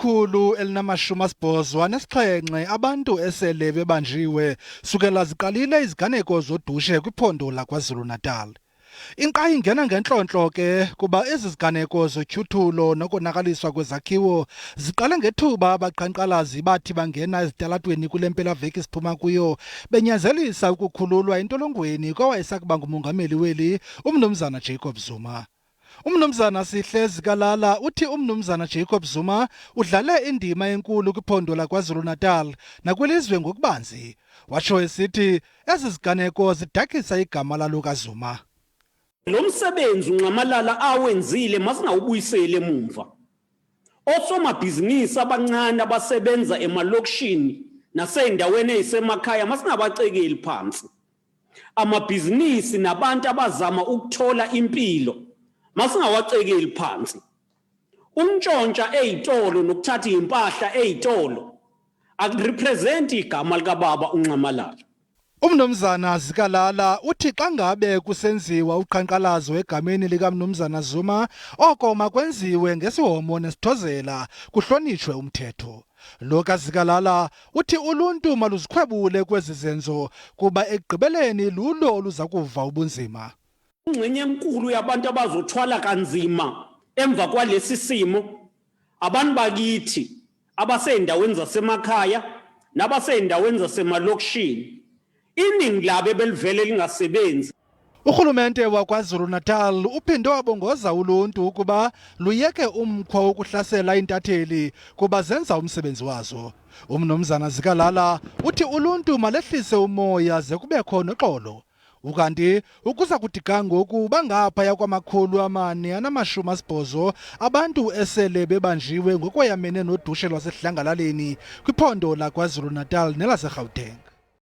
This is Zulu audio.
187 abantu esele bebanjiwe sukela ziqalile iziganeko zodushe kwiphondo laKwaZulu-Natal. Inkqa ingena ngentlontlho ke kuba ezi ziganeko zotyhutyhulo nokonakaliswa kwezakhiwo ziqale ngethuba abaqhankqalazi bathi bangena ezitalatweni kule mpelaveki siphuma kuyo benyanzelisa ukukhululwa entolongweni kowayesakuba ngumongameli weli umnumzana Jacob Zuma. Umnumzana Sihle Zikalala uthi umnumzana Jacob Zuma udlale indima enkulu kwiphondo laKwaZulu-Natal nakwilizwe ngokubanzi. Watsho esithi ezi ziganeko zidakisa igama lalukaZuma. Lo msebenzi unqamalala awenzile masingawubuyiseli emumva. Osomabhizinisi abancane abasebenza emalokishini nasey'ndaweni ezisemakhaya masingabacekeli phansi. Amabhizinisi nabantu abazama ukuthola impilo masingawacekeli phansi. Umntshontsha ey'tolo nokuthatha impahla ey'tolo akurepresenti igama likababa uNxamalala. Umnumzana Zikalala uthi xa ngabe kusenziwa uqhankqalazo egameni likamnumzana Zuma oko makwenziwe ngesihomo nesithozela kuhlonitshwe umthetho. Lo kaZikalala uthi uluntu maluzikhwebule kwezi zenzo kuba ekugqibeleni lulo oluza kuva ubunzima. Ingxenye enkulu yabantu abazothwala kanzima emva kwalesi simo abantu bakithi abasey'ndaweni zasemakhaya nabasey'ndaweni zasemalokishini. Iningi labo belivele lingasebenzi. Urhulumente waKwaZulu-Natal uphinde wabongoza uluntu ukuba luyeke umkhwa wokuhlasela iintatheli kuba zenza umsebenzi wazo. Umnumzana Zikalala uthi uluntu malehlise umoya ze kubekho noxolo. Ukanti ukuzakuthi ngoku bangaphaya kwama480 abantu esele bebanjiwe ngokweyamene nodushe lwasedlangalaleni kwiphondo laKwaZulu-Natal nelaseGauteng.